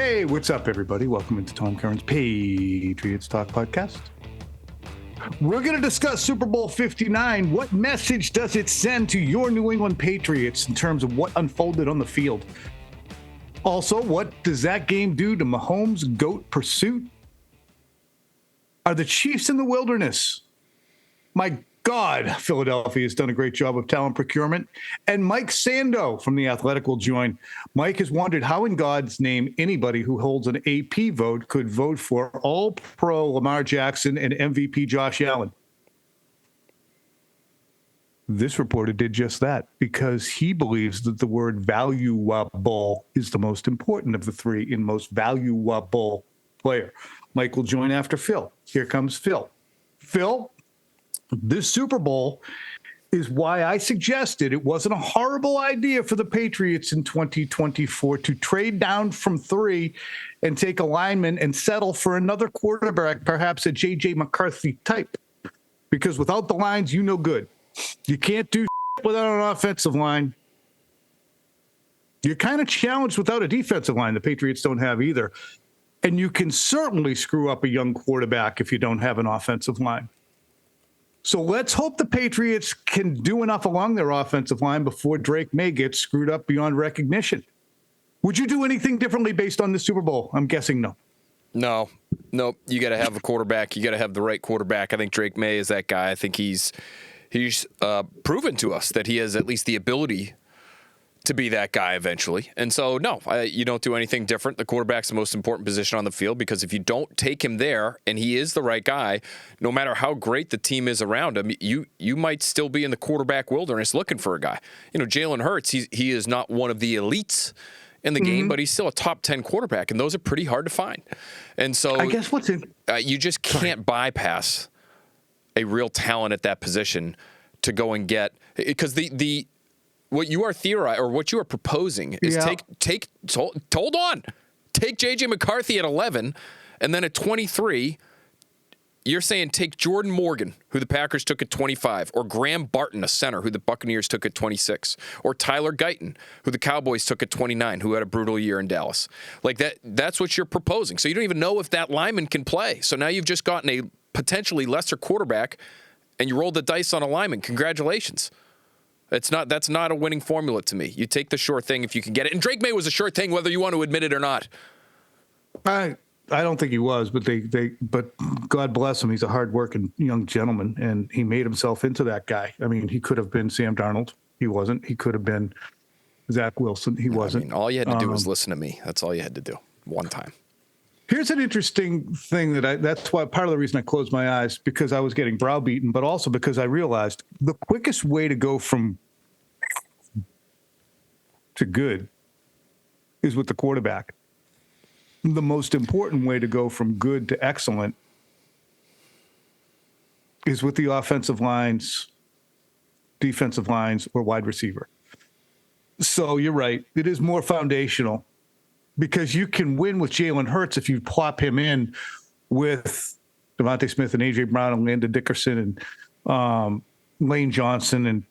Hey, what's up, everybody? Welcome into Tom Curran's Patriots Talk podcast. We're going to discuss Super Bowl 59. What message does it send to your New England Patriots in terms of what unfolded on the field? Also, what does that game do to Mahomes' GOAT pursuit? Are the Chiefs in the wilderness? My God, Philadelphia has done a great job of talent procurement. And Mike Sando from The Athletic will join. Mike has wondered how in God's name anybody who holds an AP vote could vote for All-Pro Lamar Jackson and MVP Josh Allen. This reporter did just that because he believes that the word valuable is the most important of the three in most valuable player. Mike will join after Phil. Here comes Phil. Phil, this Super Bowl is why I suggested it wasn't a horrible idea for the Patriots in 2024 to trade down from 3 and take a lineman and settle for another quarterback, perhaps a J.J. McCarthy type. Because without the lines, you no good. You can't do without an offensive line. You're kind of challenged without a defensive line. The Patriots don't have either. And you can certainly screw up a young quarterback if you don't have an offensive line. So let's hope the Patriots can do enough along their offensive line before Drake May gets screwed up beyond recognition. Would you do anything differently based on the Super Bowl? I'm guessing no. No. You got to have a quarterback. You got to have the right quarterback. I think Drake May is that guy. I think he's proven to us that he has at least the ability to be that guy eventually. And so, no, you don't do anything different. The quarterback's the most important position on the field because if you don't take him there and he is the right guy, no matter how great the team is around him, you might still be in the quarterback wilderness looking for a guy. You know, Jalen Hurts, he is not one of the elites in the game, but he's still a top 10 quarterback, and those are pretty hard to find. And so I guess you just can't bypass a real talent at that position to go and get, because the what you are theorizing or what you are proposing is hold on, take J.J. McCarthy at 11, and then at 23, you're saying take Jordan Morgan, who the Packers took at 25, or Graham Barton, a center, who the Buccaneers took at 26, or Tyler Guyton, who the Cowboys took at 29, who had a brutal year in Dallas. Like that's what you're proposing. So you don't even know if that lineman can play. So now you've just gotten a potentially lesser quarterback, and you rolled the dice on a lineman. Congratulations. That's not a winning formula to me. You take the sure thing if you can get it. And Drake May was a sure thing, whether you want to admit it or not. I don't think he was, but but God bless him. He's a hardworking young gentleman, and he made himself into that guy. I mean, he could have been Sam Darnold. He wasn't. He could have been Zach Wilson. He wasn't. I mean, all you had to do was listen to me. That's all you had to do. One time. Here's an interesting thing that's why part of the reason I closed my eyes, because I was getting browbeaten, but also because I realized the quickest way to go from to good is with the quarterback. The most important way to go from good to excellent is with the offensive lines, defensive lines, or wide receiver. So you're right. It is more foundational. Because you can win with Jalen Hurts if you plop him in with Devontae Smith and A.J. Brown and Landon Dickerson and Lane Johnson and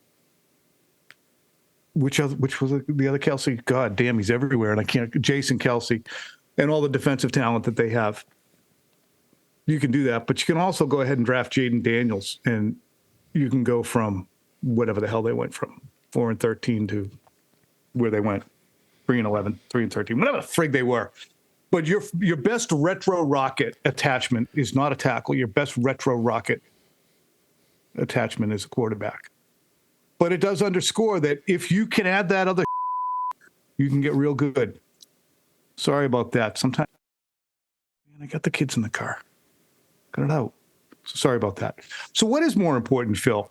which was the other Kelsey? God damn, he's everywhere, and I can't. Jason Kelsey and all the defensive talent that they have. You can do that, but you can also go ahead and draft Jaden Daniels, and you can go from whatever the hell they went from 4-13 to where they went. 3-11, 3-13, whatever the frig they were. But your best retro rocket attachment is not a tackle. Your best retro rocket attachment is a quarterback. But it does underscore that if you can add that other, you can get real good. Sorry about that. Sometimes, man, I got the kids in the car. Got it out. So sorry about that. So what is more important, Phil?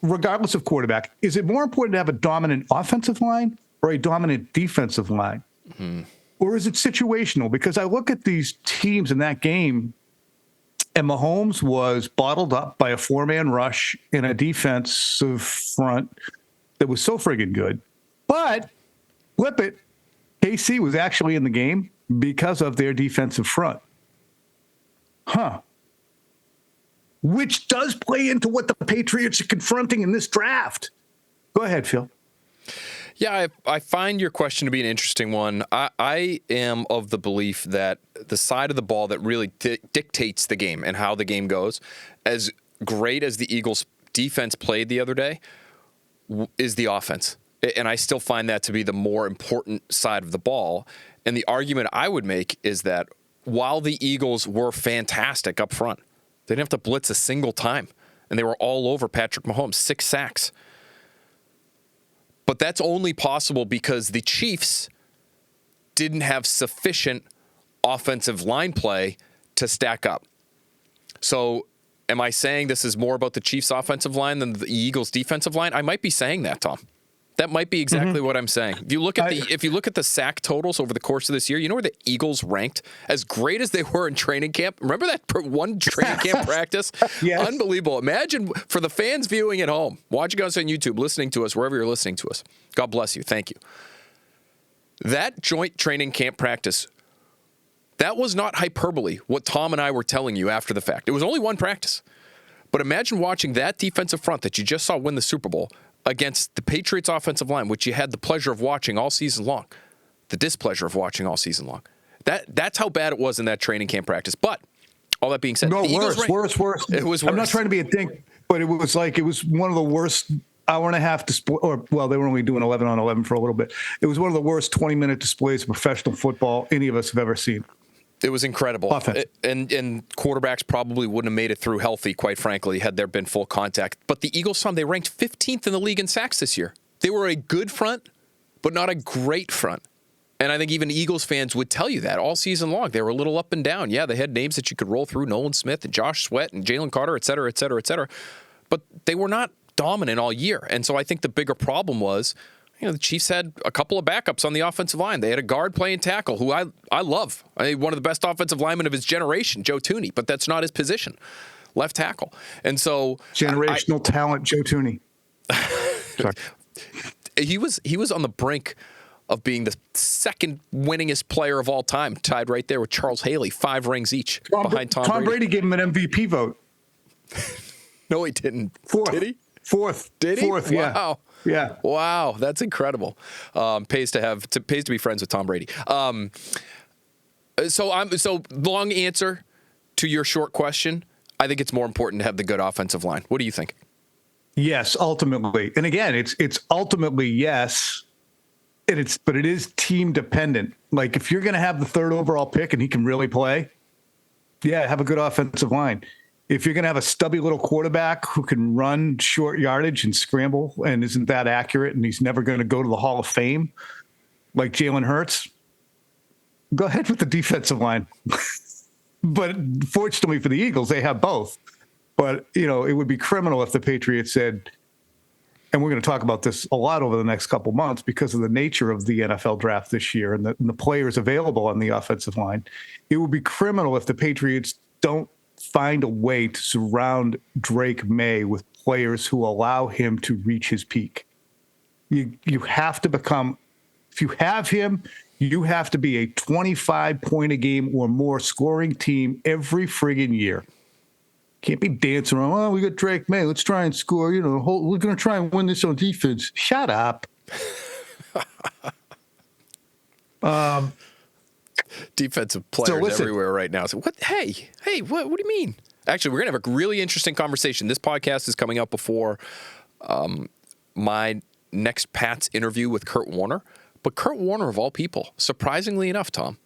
Regardless of quarterback, is it more important to have a dominant offensive line or a dominant defensive line? Mm-hmm. Or is it situational? Because I look at these teams in that game, and Mahomes was bottled up by a 4-man rush in a defensive front that was so friggin' good. But, flip it, KC was actually in the game because of their defensive front. Which does play into what the Patriots are confronting in this draft. Go ahead, Phil. Yeah, I find your question to be an interesting one. I am of the belief that the side of the ball that really dictates the game and how the game goes, as great as the Eagles' defense played the other day, is the offense. And I still find that to be the more important side of the ball. And the argument I would make is that while the Eagles were fantastic up front, they didn't have to blitz a single time. And they were all over Patrick Mahomes, 6 sacks. But that's only possible because the Chiefs didn't have sufficient offensive line play to stack up. So am I saying this is more about the Chiefs' offensive line than the Eagles' defensive line? I might be saying that, Tom. That might be exactly what I'm saying. If you look at the sack totals over the course of this year, you know where the Eagles ranked? As great as they were in training camp. Remember that one training camp practice? Yes. Unbelievable. Imagine for the fans viewing at home, watching us on YouTube, listening to us, wherever you're listening to us. God bless you. Thank you. That joint training camp practice, that was not hyperbole, what Tom and I were telling you after the fact. It was only one practice. But imagine watching that defensive front that you just saw win the Super Bowl against the Patriots offensive line, which you had the pleasure of watching all season long, the displeasure of watching all season long. That's how bad it was in that training camp practice. But all that being said, no, worse. It was worse. I'm not trying to be a dink, but it was one of the worst hour and a half display, they were only doing 11 on 11 for a little bit. It was one of the worst 20-minute displays of professional football any of us have ever seen. It was incredible. And quarterbacks probably wouldn't have made it through healthy, quite frankly, had there been full contact. But the Eagles, they ranked 15th in the league in sacks this year. They were a good front, but not a great front. And I think even Eagles fans would tell you that all season long. They were a little up and down. Yeah, they had names that you could roll through, Nolan Smith and Josh Sweat and Jalen Carter, et cetera, et cetera, et cetera. But they were not dominant all year. And so I think the bigger problem was, the Chiefs had a couple of backups on the offensive line. They had a guard playing tackle who I love. One of the best offensive linemen of his generation, Joe Thuney, but that's not his position, left tackle. And so generational talent, Joe Thuney. He was on the brink of being the second winningest player of all time, tied right there with Charles Haley, 5 rings each behind Tom Brady. Tom Brady gave him an MVP vote. No, he didn't. Fourth. Did he? Fourth. Did he? Fourth, yeah. Wow. Yeah. Wow, that's incredible. Pays to be friends with Tom Brady. So long answer to your short question. I think it's more important to have the good offensive line. What do you think? Yes, ultimately. And again, it's ultimately yes. But it is team dependent. Like if you're going to have the 3rd overall pick and he can really play, yeah, have a good offensive line. If you're going to have a stubby little quarterback who can run short yardage and scramble and isn't that accurate and he's never going to go to the Hall of Fame like Jalen Hurts, go ahead with the defensive line. But fortunately for the Eagles, they have both. But, it would be criminal if the Patriots said, and we're going to talk about this a lot over the next couple months because of the nature of the NFL draft this year and the players available on the offensive line. It would be criminal if the Patriots don't find a way to surround Drake May with players who allow him to reach his peak. You have to become, if you have him, you have to be a 25-point-a-game or more scoring team every friggin' year. Can't be dancing around, we got Drake May, let's try and score, we're going to try and win this on defense. Shut up. Defensive players everywhere right now. So what? Hey, what do you mean? Actually, we're going to have a really interesting conversation. This podcast is coming out before my next Pats interview with Kurt Warner. But Kurt Warner, of all people, surprisingly enough, Tom,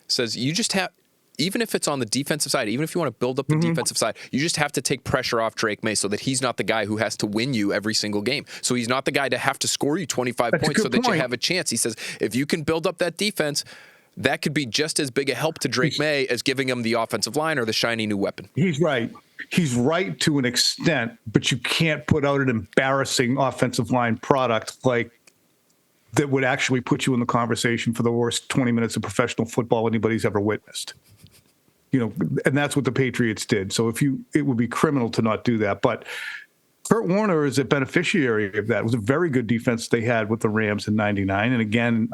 says you just have, even if it's on the defensive side, even if you want to build up the defensive side, you just have to take pressure off Drake May so that he's not the guy who has to win you every single game. So he's not the guy to have to score you 25 points so that you have a chance. He says, if you can build up that defense, that could be just as big a help to Drake May as giving him the offensive line or the shiny new weapon. He's right. He's right to an extent, but you can't put out an embarrassing offensive line product like that would actually put you in the conversation for the worst 20 minutes of professional football anybody's ever witnessed. And that's what the Patriots did. So it would be criminal to not do that. But Kurt Warner is a beneficiary of that. It was a very good defense they had with the Rams in '99. And again,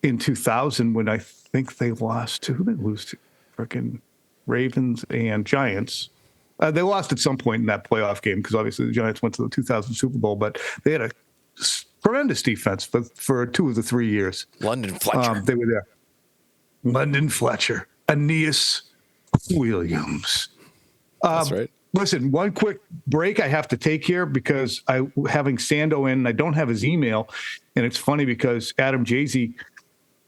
in 2000, when I think they lost to, who did they lose to? Freaking Ravens and Giants. They lost at some point in that playoff game because obviously the Giants went to the 2000 Super Bowl, but they had a tremendous defense for 2 of the 3 years. London Fletcher. They were there. London Fletcher, Aeneas Williams. That's right. Listen, one quick break I have to take here because having Sando in, I don't have his email. And it's funny because Adam Jay-Z,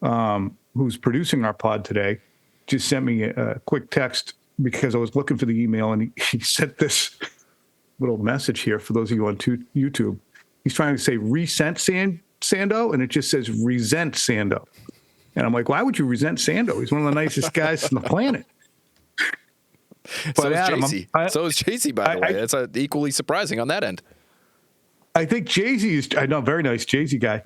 who's producing our pod today, just sent me a quick text because I was looking for the email, and he sent this little message here for those of you on YouTube. He's trying to say resent Sando, and it just says resent Sando. And I'm like, why would you resent Sando? He's one of the nicest guys on the planet. But so is Jay-Z, by the way. That's equally surprising on that end. I think Jay-Z is, I know, very nice Jay-Z guy.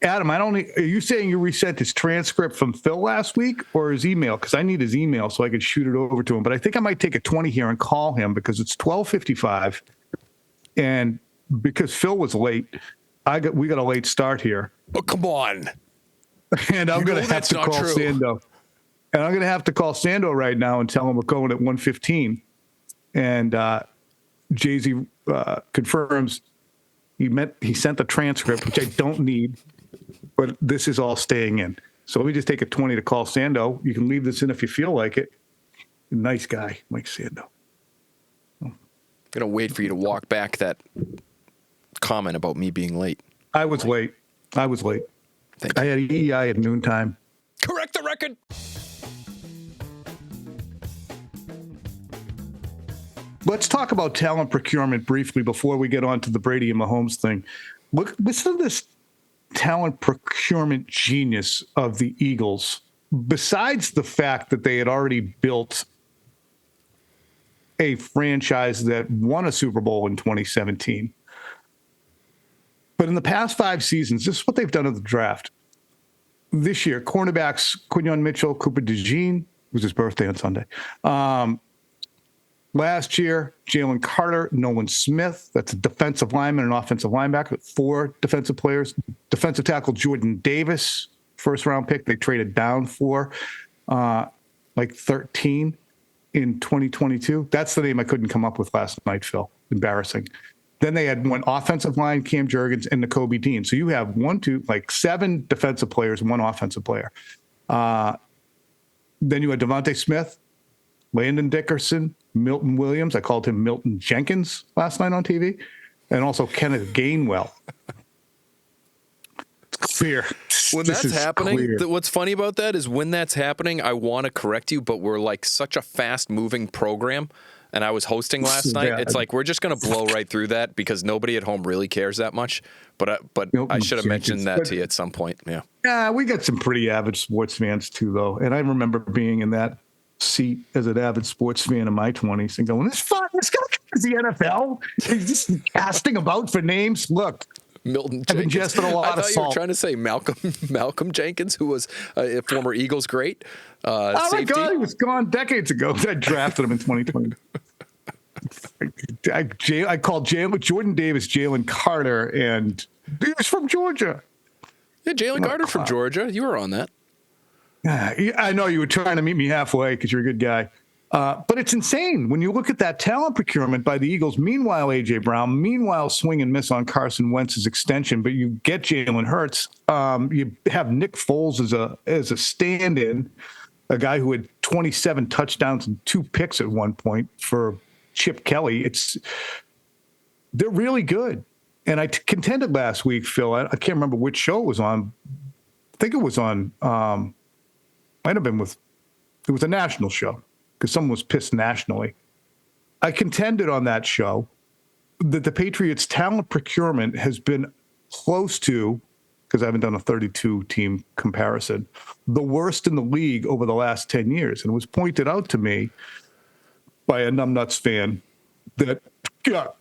Adam, are you saying you resent his transcript from Phil last week or his email? Because I need his email so I can shoot it over to him. But I think I might take a 20 here and call him because it's 12:55. And because Phil was late, we got a late start here. Oh, come on. And I'm going to have to call Sando. And I'm going to have to call Sando right now and tell him we're going at 1:15. And Jay-Z confirms he sent the transcript, which I don't need, but this is all staying in. So let me just take a 20 to call Sando. You can leave this in if you feel like it. Nice guy, Mike Sando. I'm going to wait for you to walk back that comment about me being late. I was late. Thank you. I had EEI at noontime. Correct the record. Let's talk about talent procurement briefly before we get on to the Brady and Mahomes thing. Listen to this talent procurement genius of the Eagles. Besides the fact that they had already built a franchise that won a Super Bowl in 2017, but in the past 5 seasons, this is what they've done at the draft. This year, cornerbacks Quinyon Mitchell, Cooper DeJean, it was his birthday on Sunday. Last year, Jalen Carter, Nolan Smith, that's a defensive lineman and offensive linebacker, 4 defensive players. Defensive tackle Jordan Davis, first-round pick, they traded down for, 13 in 2022. That's the name I couldn't come up with last night, Phil. Embarrassing. Then they had one offensive line, Cam Jurgens, and Nakobe Dean. So you have 7 defensive players and 1 offensive player. Then you had Devontae Smith, Landon Dickerson, Milton Williams. I called him Milton Jenkins last night on TV. And also Kenneth Gainwell. It's clear. When that's happening, what's funny about that is when that's happening, I want to correct you, but we're like such a fast-moving program. And I was hosting last night. It's like we're just going to blow right through that because nobody at home really cares that much. But I should have mentioned that to you at some point. Yeah. Yeah, we got some pretty avid sports fans too, though. And I remember being in that seat as an avid sports fan in my 20s and going, "This guy is the NFL. He's just casting about for names. Look." Milton I've ingested a lot of salt. You were trying to say Malcolm Jenkins, who was a former Eagles great. Oh my God, he was gone decades ago. I drafted him in 2020. I called Jordan Davis, Jalen Carter, and he was from Georgia. Yeah, Jalen Carter from Georgia. You were on that. I know you were trying to meet me halfway because you're a good guy. But it's insane when you look at that talent procurement by the Eagles. Meanwhile, A.J. Brown, swing and miss on Carson Wentz's extension, but you get Jalen Hurts. You have Nick Foles as a stand-in, a guy who had 27 touchdowns and 2 picks at one point for Chip Kelly. They're really good. And I contended last week, Phil. I can't remember which show it was on. I think it was on. Might have been it was a national show because someone was pissed nationally. I contended on that show that the Patriots' talent procurement has been close to, because I haven't done a 32-team comparison, the worst in the league over the last 10 years. And it was pointed out to me by a numbnuts fan that,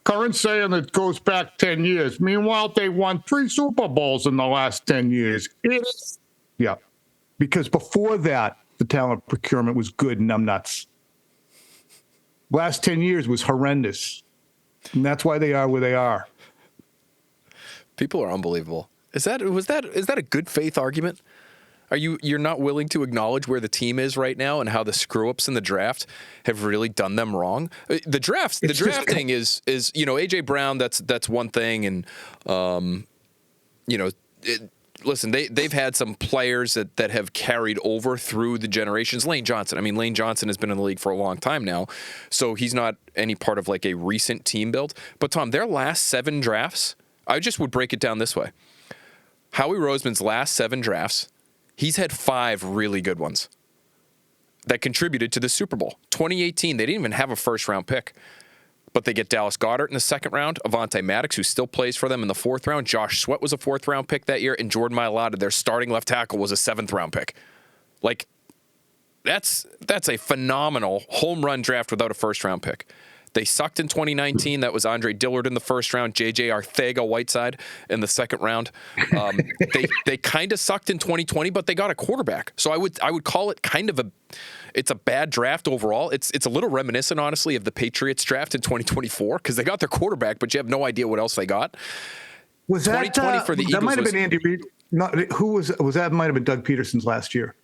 Curran's saying it goes back 10 years. Meanwhile, they won 3 Super Bowls in the last 10 years. Yeah. Because before that, the talent procurement was good, numbnuts. Last 10 years was horrendous. And that's why they are where they are. People are unbelievable. Is that a good faith argument? You're not willing to acknowledge where the team is right now and how the screw ups in the draft have really done them wrong? The drafting is AJ Brown. That's one thing, and listen, they've had some players that have carried over through the generations. Lane Johnson. I mean, Lane Johnson has been in the league for a long time now, so he's not any part of like a recent team build. But Tom, their last 7 drafts, I just would break it down this way. Howie Roseman's last 7 drafts, he's had 5 really good ones that contributed to the Super Bowl. 2018, they didn't even have a first-round pick, but they get Dallas Goedert in the second round, Avonte Maddox, who still plays for them, in the 4th round. Josh Sweat was a 4th-round pick that year, and Jordan Mailata, their starting left tackle, was a 7th-round pick. Like, that's a phenomenal home run draft without a first-round pick. They sucked in 2019. That was Andre Dillard in the first round, J.J. Arcega-Whiteside in the second round. They kind of sucked in 2020, but they got a quarterback. So I would call it kind of it's a bad draft overall. It's a little reminiscent, honestly, of the Patriots draft in 2024 because they got their quarterback, but you have no idea what else they got. Was 2020 for the Eagles? That might have been Andy Reid. Who was that? Might have been Doug Peterson's last year.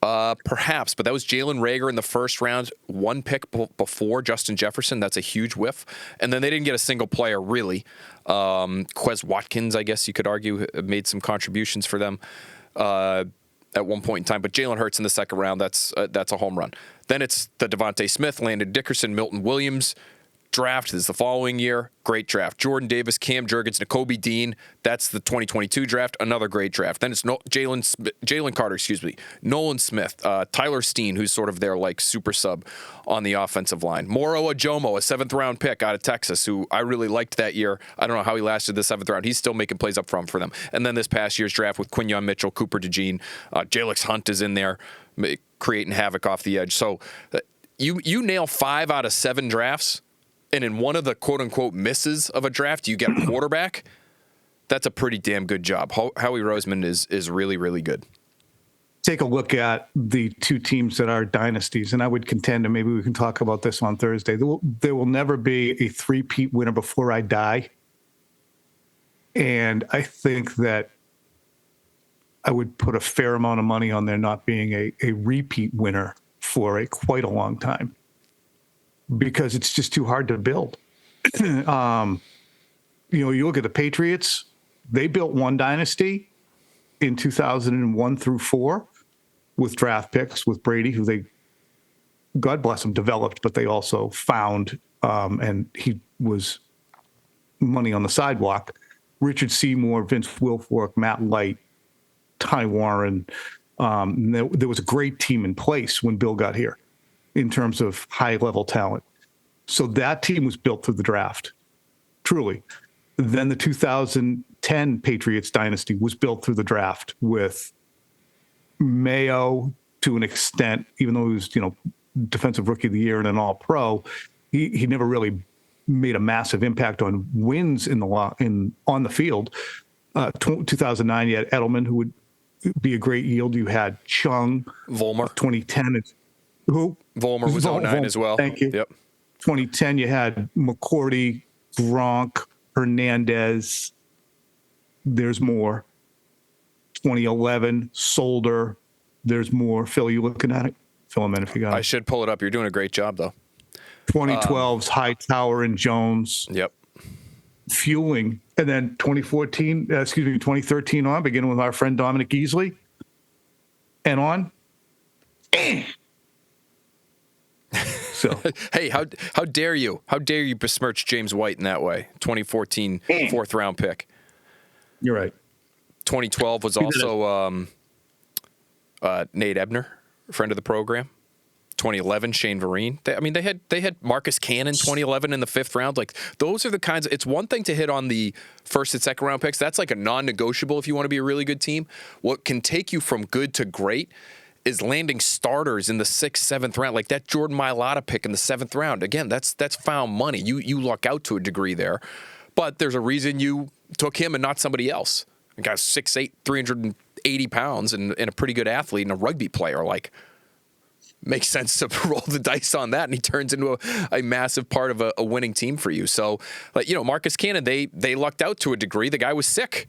Perhaps, but that was Jalen Reagor in the first round, 1 pick before Justin Jefferson. That's a huge whiff. And then they didn't get a single player, really. Quez Watkins, I guess you could argue, made some contributions for them at one point in time. But Jalen Hurts in the second round, that's a home run. Then it's the Devontae Smith, Landon Dickerson, Milton Williams draft. This is the following year. Great draft. Jordan Davis, Cam Jurgens, Nakobe Dean. That's the 2022 draft. Another great draft. Then it's Jalen Carter, Nolan Smith, Tyler Steen, who's sort of their like super sub on the offensive line. Moro Ajomo, a 7th-round pick out of Texas, who I really liked that year. I don't know how he lasted the 7th round. He's still making plays up front for them. And then this past year's draft with Quinyon Mitchell, Cooper DeJean, Jalix Hunt is in there, creating havoc off the edge. So you nail 5 out of 7 drafts, and in one of the quote-unquote misses of a draft, you get a quarterback, that's a pretty damn good job. Howie Roseman is really, really good. Take a look at the 2 teams that are dynasties, and I would contend, and maybe we can talk about this on Thursday, there will never be a 3-peat winner before I die. And I think that I would put a fair amount of money on there not being a repeat winner for quite a long time, because it's just too hard to build. You look at the Patriots, they built one dynasty in 2001 through 4 with draft picks with Brady, who they, God bless him, developed, but they also found, and he was money on the sidewalk. Richard Seymour, Vince Wilfork, Matt Light, Ty Warren. There was a great team in place when Bill got here in terms of high-level talent. So that team was built through the draft, truly. Then the 2010 Patriots dynasty was built through the draft with Mayo to an extent, even though he was, defensive rookie of the year and an all-pro, he never really made a massive impact on wins on the field. 2009, you had Edelman, who would be a great yield. You had Chung. Volmer. 2010. Who? Volmer was 09 as well. Thank you. Yep. 2010, you had McCourty, Gronk, Hernandez. There's more. 2011, Solder. There's more. Phil, are you looking at it? Fill them in if you got it. I should pull it up. You're doing a great job, though. 2012's Hightower and Jones. Yep. Fueling. And then 2013 on, beginning with our friend Dominic Easley. And on. So hey, how dare you? How dare you besmirch James White in that way? 2014 4th-round pick. You're right. 2012 was also Nate Ebner, friend of the program. 2011, Shane Vereen. They had Marcus Cannon 2011 in the 5th round. Like, those are the kinds it's one thing to hit on the 1st and 2nd round picks. That's like a non-negotiable if you want to be a really good team. What can take you from good to great is landing starters in the 6th, 7th round. Like that Jordan Mailata pick in the 7th round. Again, that's found money. You luck out to a degree there. But there's a reason you took him and not somebody else. A guy's 6'8", 380 pounds and a pretty good athlete and a rugby player. Like, makes sense to roll the dice on that, and he turns into a massive part of a winning team for you. So, Marcus Cannon, they lucked out to a degree. The guy was sick.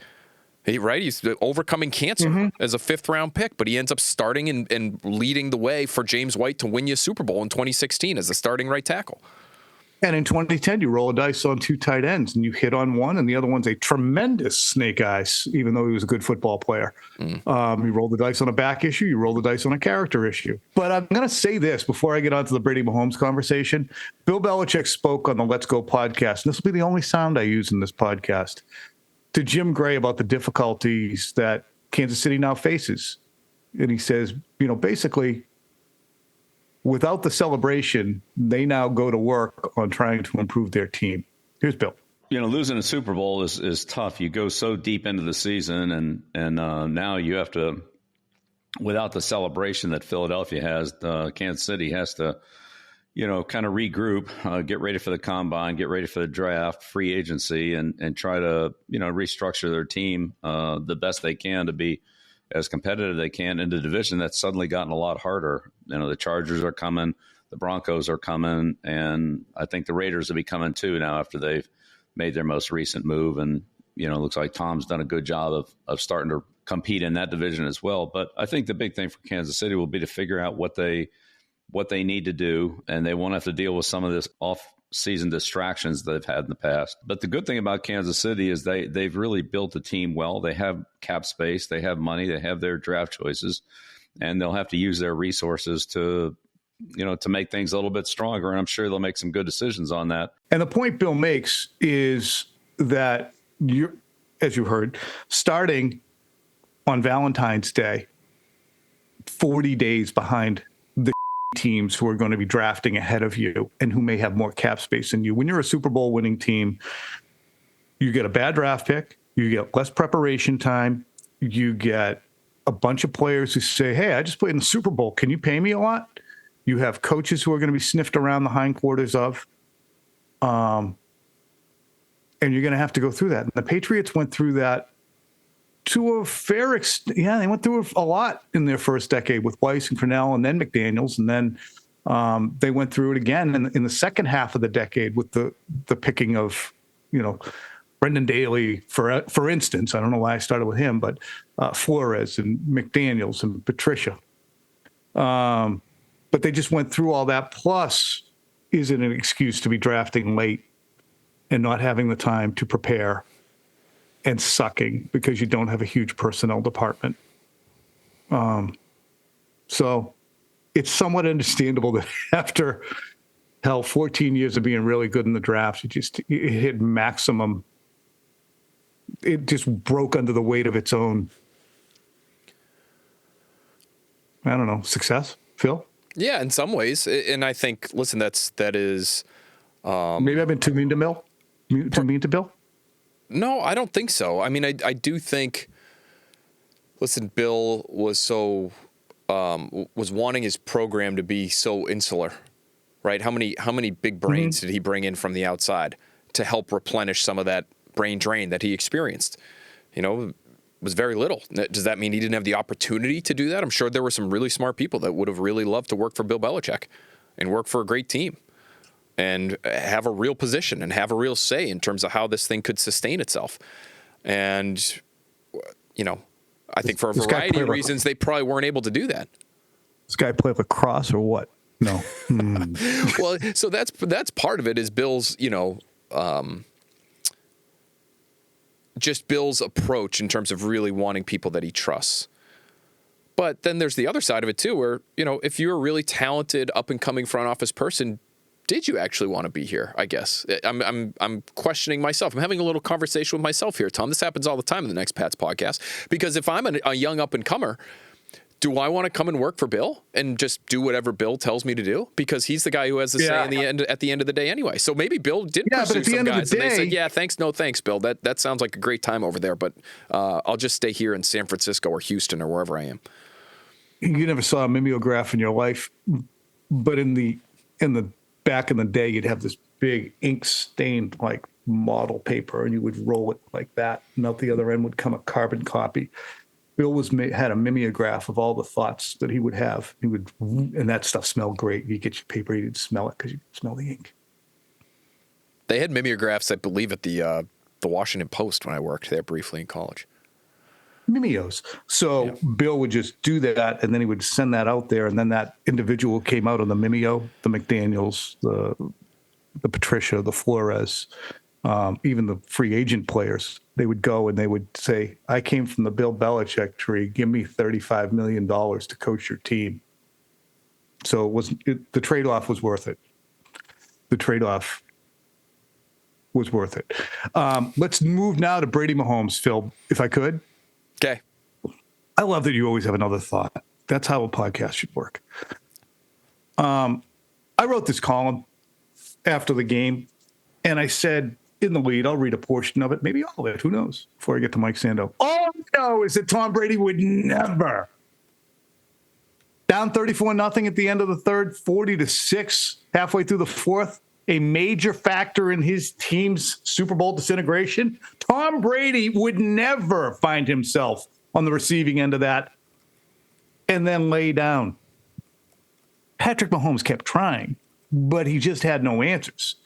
He's overcoming cancer as a 5th-round pick, but he ends up starting and leading the way for James White to win you a Super Bowl in 2016 as the starting right tackle. And in 2010, you roll a dice on 2 tight ends, and you hit on one, and the other one's a tremendous snake eyes, even though he was a good football player. You roll the dice on a back issue, you roll the dice on a character issue. But I'm going to say this before I get onto the Brady Mahomes conversation. Bill Belichick spoke on the Let's Go podcast, and this will be the only sound I use in this podcast, to Jim Gray about the difficulties that Kansas City now faces. And he says, basically, without the celebration, they now go to work on trying to improve their team. Here's Bill. Losing a Super Bowl is tough. You go so deep into the season, and now you have to, without the celebration that Philadelphia has, Kansas City has to, kind of regroup, get ready for the combine, get ready for the draft, free agency, and try to, restructure their team the best they can to be as competitive as they can in the division that's suddenly gotten a lot harder. The Chargers are coming, the Broncos are coming, and I think the Raiders will be coming too now after they've made their most recent move. And, it looks like Tom's done a good job of starting to compete in that division as well. But I think the big thing for Kansas City will be to figure out what they need to do, and they won't have to deal with some of this off-season distractions they've had in the past. But the good thing about Kansas City is they've really built a team well. They have cap space, they have money, they have their draft choices, and they'll have to use their resources to make things a little bit stronger, and I'm sure they'll make some good decisions on that. And the point Bill makes is that you're, as you heard, starting on Valentine's Day, 40 days behind the teams who are going to be drafting ahead of you and who may have more cap space than you. When you're a Super Bowl winning team, you get a bad draft pick, you get less preparation time, you get a bunch of players who say, hey, I just played in the Super Bowl. Can you pay me a lot? You have coaches who are going to be sniffed around the hindquarters of, and you're going to have to go through that. And the Patriots went through that to a fair extent. Yeah, they went through a lot in their first decade with Weiss and Cornell and then McDaniels. And then they went through it again in the second half of the decade with the picking of, Brendan Daly, for instance. I don't know why I started with him, but Flores and McDaniels and Patricia. But they just went through all that. Plus, is it an excuse to be drafting late and not having the time to prepare and sucking because you don't have a huge personnel department? So it's somewhat understandable that after 14 years of being really good in the draft, it hit maximum. It just broke under the weight of its own, I don't know, success. Phil? Yeah, in some ways. And I think, listen, that is. Maybe I've been too mean to Bill? Too mean to Bill? No, I don't think so. I mean, I do think, listen, Bill was was wanting his program to be so insular, right? How many big brains did he bring in from the outside to help replenish some of that brain drain that he experienced? Was very little. Does that mean he didn't have the opportunity to do that? I'm sure there were some really smart people that would have really loved to work for Bill Belichick and work for a great team and have a real position and have a real say in terms of how this thing could sustain itself. And, I think for a variety of reasons, they probably weren't able to do that. This guy play lacrosse or what? No. Well, so that's part of it is Bill's, just Bill's approach in terms of really wanting people that he trusts. But then there's the other side of it too, where, if you're a really talented up and coming front office person, did you actually want to be here? I guess I'm questioning myself. I'm having a little conversation with myself here, Tom. This happens all the time in the Next Pats podcast, because if I'm a young up and comer, do I want to come and work for Bill and just do whatever Bill tells me to do? Because he's the guy who has the say at the end of the day anyway. So maybe Bill did pursue some guys and they said, yeah, thanks, no thanks, Bill. That sounds like a great time over there, but I'll just stay here in San Francisco or Houston or wherever I am. You never saw a mimeograph in your life, but in the back in the day, you'd have this big ink stained like model paper, and you would roll it like that, and out the other end would come a carbon copy. Bill had a mimeograph of all the thoughts that he would have. And that stuff smelled great. You get your paper, you'd smell it because you could smell the ink. They had mimeographs, I believe, at the Washington Post when I worked there briefly in college. Mimeos. So Bill would just do that, and then he would send that out there, and then that individual came out on the Mimeo, the McDaniels, the Patricia, the Flores, even the free agent players. They would go and they would say, I came from the Bill Belichick tree. Give me $35 million to coach your team. So the trade-off was worth it. The trade-off was worth it. Let's move now to Brady Mahomes, Phil, if I could. Okay. I love that you always have another thought. That's how a podcast should work. I wrote this column after the game, and I said in the lead, I'll read a portion of it, maybe all of it, who knows, before I get to Mike Sando. All I know is that Tom Brady would never, down 34-0 at the end of the third, 40-6 halfway through the fourth, a major factor in his team's Super Bowl disintegration. Tom Brady would never find himself on the receiving end of that and then lay down. Patrick Mahomes kept trying, but he just had no answers.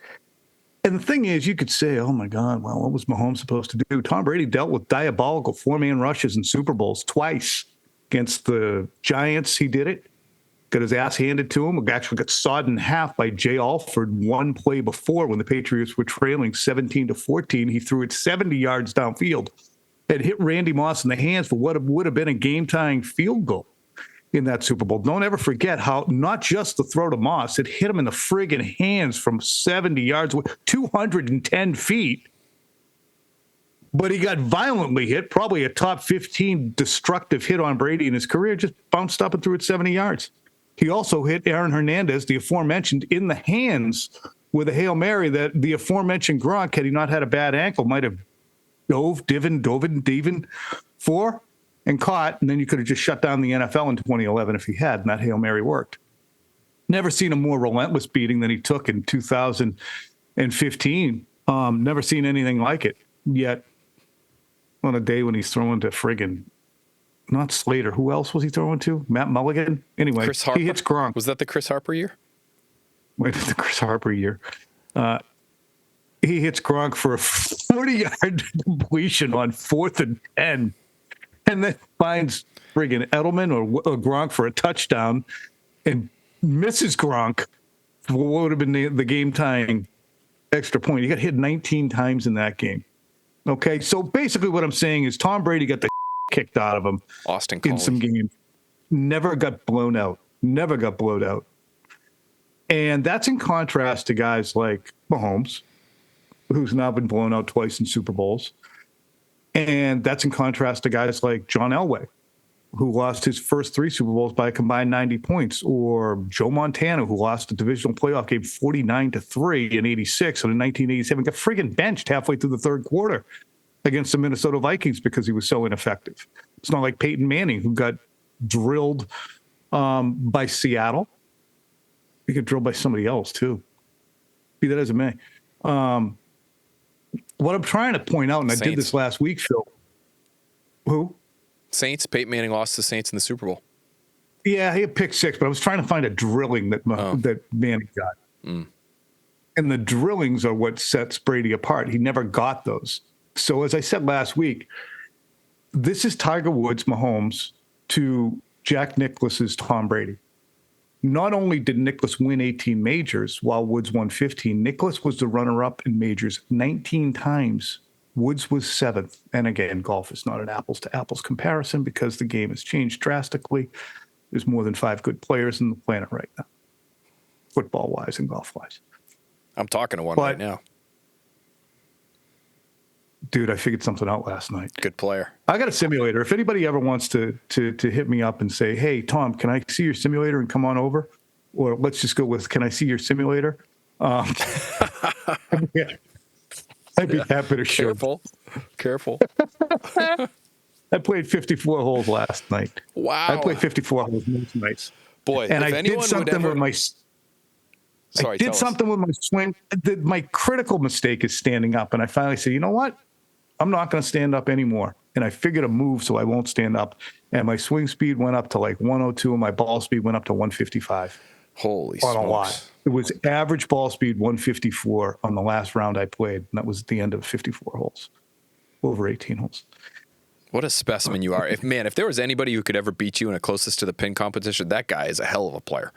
And the thing is, you could say, oh, my God, well, what was Mahomes supposed to do? Tom Brady dealt with diabolical four-man rushes in Super Bowls twice. Against the Giants, he did it. Got his ass handed to him. Actually got sawed in half by Jay Alford one play before when the Patriots were trailing 17-14. He threw it 70 yards downfield and hit Randy Moss in the hands for what would have been a game-tying field goal in that Super Bowl. Don't ever forget how not just the throw to Moss, it hit him in the friggin' hands from 70 yards, 210 feet. But he got violently hit, probably a top 15 destructive hit on Brady in his career, just bounced up and threw it 70 yards. He also hit Aaron Hernandez, the aforementioned, in the hands with a Hail Mary that the aforementioned Gronk, had he not had a bad ankle, might have dove for and caught, and then you could have just shut down the NFL in 2011 if he had, and that Hail Mary worked. Never seen a more relentless beating than he took in 2015. Never seen anything like it. Yet, on a day when he's throwing to friggin' not Slater. Who else was he throwing to? Matt Mulligan? Anyway, Chris Harper? He hits Gronk. Was that the Chris Harper year? Wait, the Chris Harper year. He hits Gronk for a 40-yard completion on 4th and 10, and then finds friggin' Edelman or Gronk for a touchdown and misses Gronk for what would have been the game-tying extra point. He got hit 19 times in that game. Okay, so basically what I'm saying is Tom Brady got the kicked out of him Austin in Coley. some games. Never got blown out. And that's in contrast to guys like Mahomes, who's now been blown out twice in Super Bowls. And that's in contrast to guys like John Elway, who lost his first 3 Super Bowls by a combined 90 points, or Joe Montana, who lost the divisional playoff game 49-3 in 86, and in 1987 got friggin' benched halfway through the third quarter against the Minnesota Vikings because he was so ineffective. It's not like Peyton Manning, who got drilled by Seattle. He got drilled by somebody else, too. Be that as it may. What I'm trying to point out, and I did this last week, Phil. Who? Saints. Peyton Manning lost to the Saints in the Super Bowl. Yeah, he had pick 6, but I was trying to find a drilling that Manning got. And the drillings are what sets Brady apart. He never got those. So as I said last week, this is Tiger Woods, Mahomes, to Jack Nicklaus's Tom Brady. Not only did Nicklaus win 18 majors while Woods won 15, Nicklaus was the runner-up in majors 19 times. Woods was 7th. And again, golf is not an apples-to-apples comparison because the game has changed drastically. There's more than 5 good players on the planet right now, football-wise and golf-wise. I'm talking to one right now. Dude, I figured something out last night. Good player. I got a simulator. If anybody ever wants to hit me up and say, hey, Tom, can I see your simulator and come on over? Or let's just go with, can I see your simulator? I'd be happy to show. Careful. I played 54 holes last night. Wow. I played 54 holes most nights. Boy, and if I anyone did something with my... Sorry, I did something with my swing. My critical mistake is standing up. And I finally said, you know what? I'm not going to stand up anymore. And I figured a move so I won't stand up. And my swing speed went up to like 102 and my ball speed went up to 155. Holy on smokes. a lot. It was average ball speed 154 on the last round I played. And that was at the end of 54 holes, over 18 holes. What a specimen you are. If there was anybody who could ever beat you in a closest to the pin competition, that guy is a hell of a player.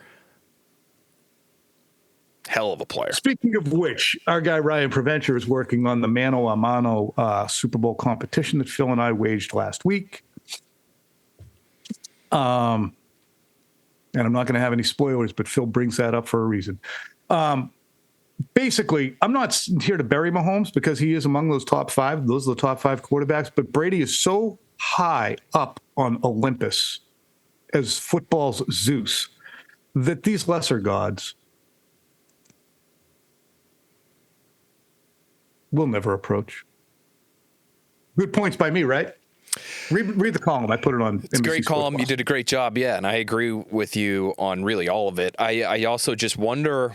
Hell of a player. Speaking of which, our guy Ryan Preventure is working on the mano a mano Super Bowl competition that Phil and I waged last week. And I'm not going to have any spoilers, but Phil brings that up for a reason. Basically, I'm not here to bury Mahomes because he is among those top 5. Those are the top 5 quarterbacks. But Brady is so high up on Olympus as football's Zeus that these lesser gods will never approach. Good points by me, right? Read the column. I put it on. It's a great column. You did a great job. Yeah. And I agree with you on really all of it. I also just wonder,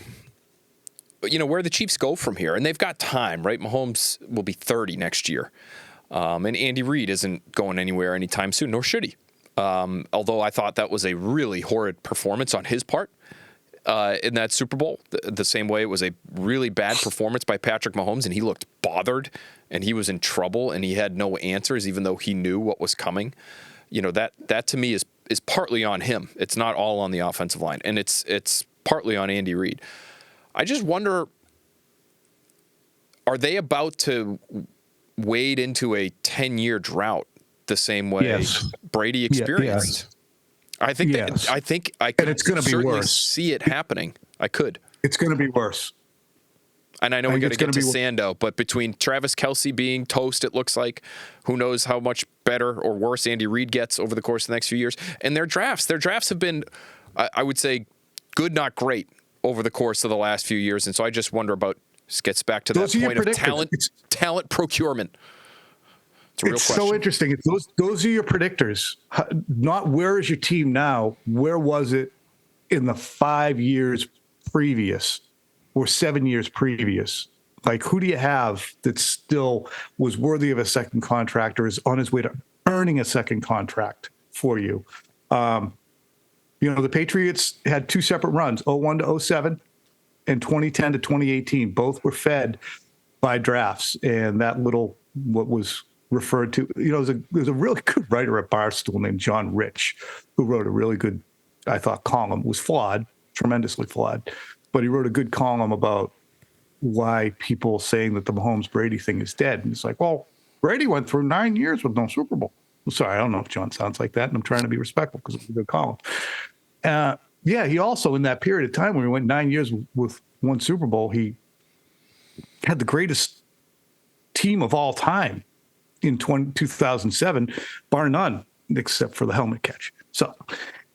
where the Chiefs go from here. And they've got time, right? Mahomes will be 30 next year. And Andy Reid isn't going anywhere anytime soon, nor should he. Although I thought that was a really horrid performance on his part in that Super Bowl. The same way it was a really bad performance by Patrick Mahomes, and he looked bothered, and he was in trouble, and he had no answers, even though he knew what was coming. That to me is partly on him. It's not all on the offensive line, and it's partly on Andy Reid. I just wonder, are they about to wade into a 10-year drought the same way Brady experienced? I think I could certainly see it happening. I could. It's going to be worse. And I know we got to get to Sando, but between Travis Kelce being toast, it looks like, who knows how much better or worse Andy Reid gets over the course of the next few years. And their drafts have been, I would say, good, not great over the course of the last few years. And so I just wonder about, this gets back to that point of talent procurement. It's so interesting. Those are your predictors. Not where is your team now? Where was it in the 5 years previous or 7 years previous? Like, who do you have that still was worthy of a second contract or is on his way to earning a second contract for you? The Patriots had 2 separate runs, 01 to 07 and 2010 to 2018. Both were fed by drafts. And that what was referred to, there's a really good writer at Barstool named John Rich who wrote a really good, I thought, column. It was flawed, tremendously flawed, but he wrote a good column about why people saying that the Mahomes-Brady thing is dead. And it's like, well, Brady went through 9 years with no Super Bowl. I'm sorry, I don't know if John sounds like that, and I'm trying to be respectful because it's a good column. He also, in that period of time when he went 9 years with one Super Bowl, he had the greatest team of all time in 2007, bar none, except for the helmet catch. So,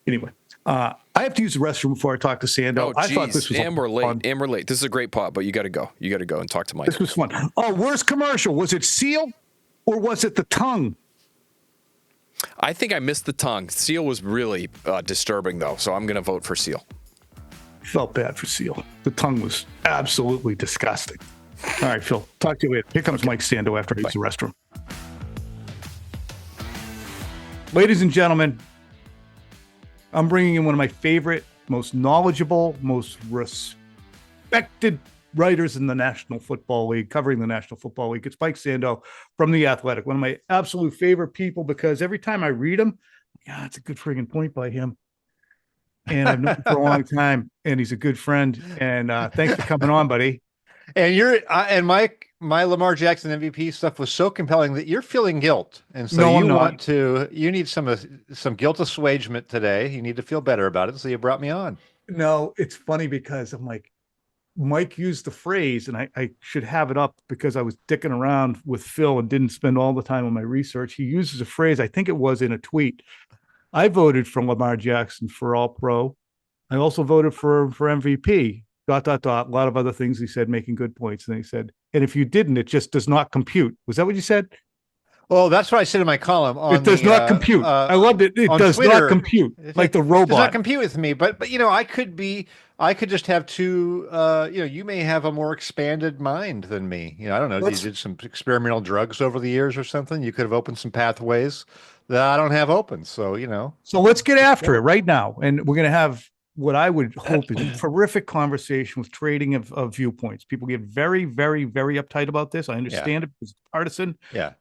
anyway, I have to use the restroom before I talk to Sando. I thought this was we're late. This is a great pod, but you got to go. You got to go and talk to Mike. This was fun. Oh, worst commercial. Was it Seal or was it the tongue? I think I missed the tongue. Seal was really disturbing, though, so I'm going to vote for Seal. Felt bad for Seal. The tongue was absolutely disgusting. All right, Phil. Talk to you later. Here comes Mike Sando after I use the restroom. Ladies and gentlemen, I'm bringing in one of my favorite, most knowledgeable, most respected writers in the National Football League, covering the National Football League. It's Mike Sando from The Athletic, one of my absolute favorite people because every time I read him, it's a good friggin' point by him. And I've known him for a long time, and he's a good friend. And thanks for coming on, buddy. And and Mike, my Lamar Jackson MVP stuff was so compelling that you're feeling guilt, and so you need some guilt assuagement today. You need to feel better about it, so you brought me on. No, it's funny because I'm like, Mike used the phrase, and I should have it up because I was dicking around with Phil and didn't spend all the time on my research. He uses a phrase, I think it was in a tweet. I voted for Lamar Jackson for All-Pro. I also voted for MVP. ... A lot of other things he said, making good points. And he said, and if you didn't, it just does not compute. Was that what you said? Well, that's what I said in my column. It does not compute. I loved it. It does Twitter, not compute like the robot. It does not compute with me. But I could just have two. You may have a more expanded mind than me. I don't know. You did some experimental drugs over the years or something. You could have opened some pathways that I don't have open. So So let's get after it right now, and we're gonna have what I would hope is a terrific conversation with trading of viewpoints. People get very, very, very uptight about this. I understand it because it's partisan. Yeah.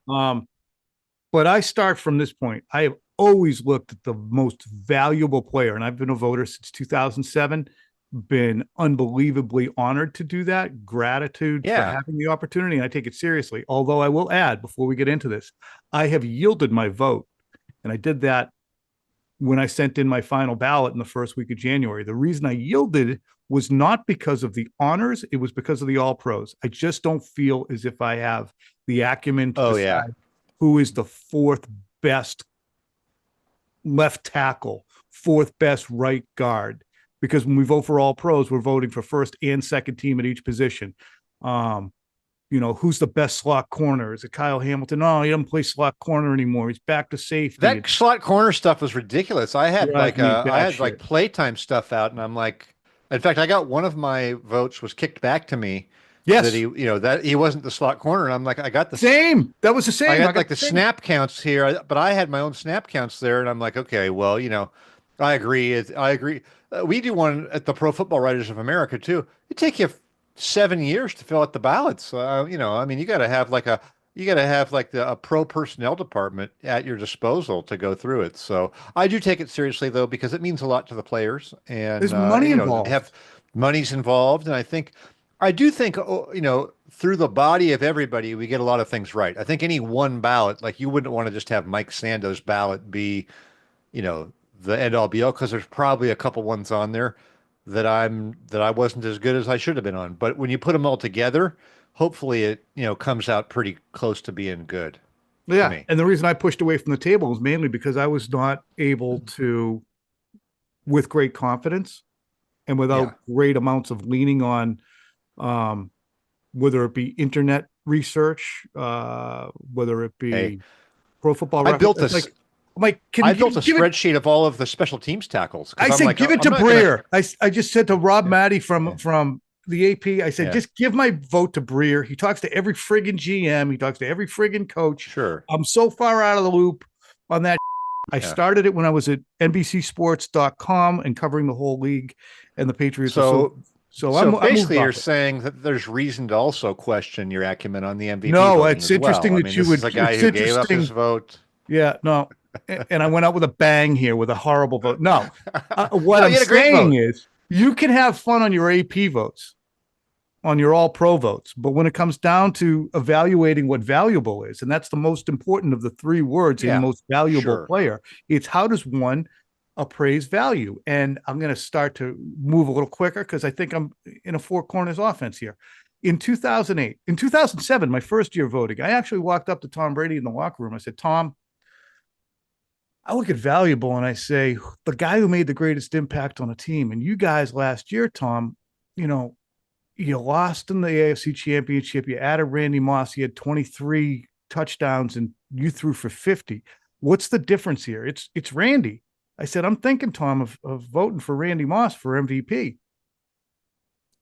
But I start from this point. I have always looked at the most valuable player, and I've been a voter since 2007. Been unbelievably honored to do that. Gratitude for having the opportunity, and I take it seriously. Although I will add, before we get into this, I have yielded my vote, and I did that when I sent in my final ballot in the first week of January. The reason I yielded was not because of the honors, it was because of the all pros. I just don't feel as if I have the acumen to decide who is the fourth best left tackle, fourth best right guard. Because when we vote for all pros, we're voting for first and second team at each position. Who's the best slot corner? Is it Kyle Hamilton? No, he doesn't play slot corner anymore. He's back to safety. That slot corner stuff was ridiculous. I had like playtime stuff out, and I'm like, in fact, I got one of my votes was kicked back to me. Yes, that he wasn't the slot corner, and I'm like, I got the same. That was the same. I got like the snap counts here, but I had my own snap counts there, and I'm like, okay, well, I agree. I agree. We do one at the Pro Football Writers of America too. It take you 7 years to fill out the ballots. You got to have like a pro personnel department at your disposal to go through it. So I do take it seriously though, because it means a lot to the players, and there's money involved. Money's involved, and I do think through the body of everybody, we get a lot of things right. I think any one ballot, like you wouldn't want to just have Mike Sando's ballot be, the end all be all, because there's probably a couple ones on there that I wasn't as good as I should have been on. But when you put them all together, hopefully it comes out pretty close to being good. Yeah, and the reason I pushed away from the table was mainly because I was not able to, with great confidence and without great amounts of leaning on, whether it be internet research, whether it be Pro Football. I built this. I built a spreadsheet of all of the special teams tackles. I said, give it to Breer. I just said to Rob Matty from the AP, I said, just give my vote to Breer. He talks to every friggin' GM. He talks to every friggin' coach. Sure. I'm so far out of the loop on that. I started it when I was at NBCSports.com and covering the whole league and the Patriots. So basically you're saying that there's reason to also question your acumen on the MVP. No, it's interesting that you would. This is a guy who gave up his vote. Yeah, no. And I went out with a bang here with a horrible vote. No, what I'm saying is you can have fun on your AP votes, on your all pro votes. But when it comes down to evaluating what valuable is, and that's the most important of the three words in most valuable player, it's how does one appraise value? And I'm going to start to move a little quicker because I think I'm in a four corners offense here. In 2007, my first year voting, I actually walked up to Tom Brady in the locker room. I said, Tom, I look at valuable and I say, the guy who made the greatest impact on a team, and you guys last year, Tom, you lost in the AFC Championship. You added Randy Moss. He had 23 touchdowns and you threw for 50. What's the difference here? It's Randy. I said, I'm thinking, Tom, of voting for Randy Moss for MVP.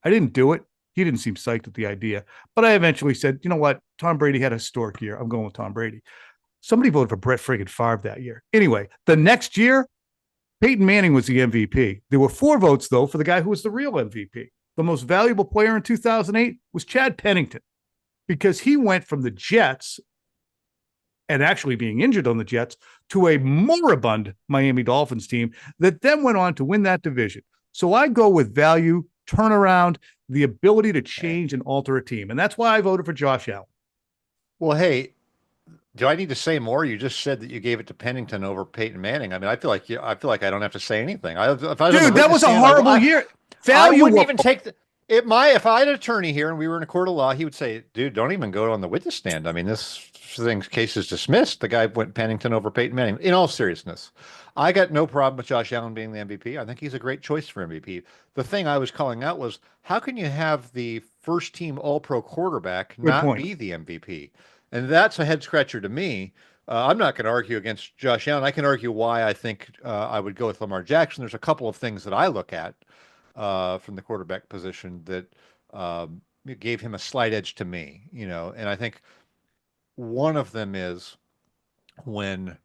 I didn't do it. He didn't seem psyched at the idea. But I eventually said, you know what? Tom Brady had a historic year. I'm going with Tom Brady. Somebody voted for Brett friggin' Favre that year. Anyway, the next year, Peyton Manning was the MVP. There were 4 votes, though, for the guy who was the real MVP. The most valuable player in 2008 was Chad Pennington, because he went from the Jets and actually being injured on the Jets to a moribund Miami Dolphins team that then went on to win that division. So I go with value, turnaround, the ability to change and alter a team. And that's why I voted for Josh Allen. Well, hey, do I need to say more? You just said that you gave it to Pennington over Peyton Manning. I mean, I feel like I don't have to say anything. Dude, that was a horrible year. I wouldn't even take if I had an attorney here and we were in a court of law, he would say, dude, don't even go on the witness stand. I mean, this case is dismissed. The guy went Pennington over Peyton Manning. In all seriousness, I got no problem with Josh Allen being the MVP. I think he's a great choice for MVP. The thing I was calling out was, how can you have the first team All-Pro quarterback not be the MVP? And that's a head scratcher to me. I'm not going to argue against Josh Allen. I can argue why I think I would go with Lamar Jackson. There's a couple of things that I look at from the quarterback position that gave him a slight edge to me, and I think one of them is when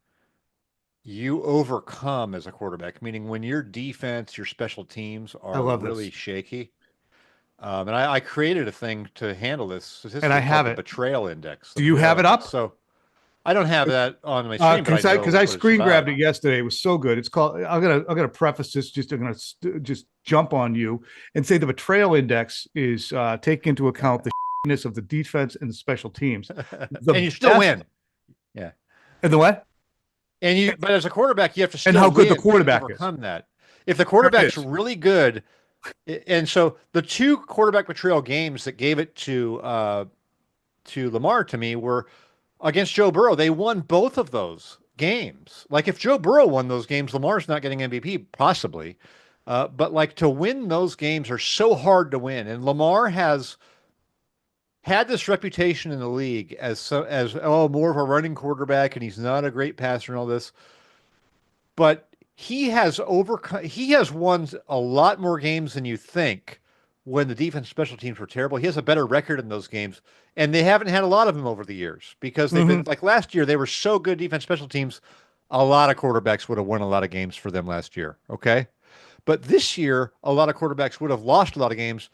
you overcome as a quarterback, meaning when your defense, your special teams are really shaky. And I created a thing to handle this. And I have it. Betrayal index. Do you have it up? So I don't have that on my screen, but Because I what it's screen grabbed about. it yesterday. It was so good. It's called. I'm gonna preface this. I'm gonna just jump on you and say the betrayal index is taking into account the ness of the defense and the special teams. The And you still best- win. Yeah. And the what? But as a quarterback, you have to still And how good the win to quarterback is. overcome that. If the There it quarterback's is. really good, and so the two quarterback betrayal games that gave it to Lamar to me were against Joe Burrow. They won both of those games. Like if Joe Burrow won those games, Lamar's not getting MVP, possibly. But like to win those games are so hard to win. And Lamar has had this reputation in the league as more of a running quarterback, and he's not a great passer and all this. But he has won a lot more games than you think when the defense special teams were terrible. He has a better record in those games, and they haven't had a lot of them over the years because they've been like last year, they were so good defense special teams. A lot of quarterbacks would have won a lot of games for them last year. Okay. But this year, a lot of quarterbacks would have lost a lot of games.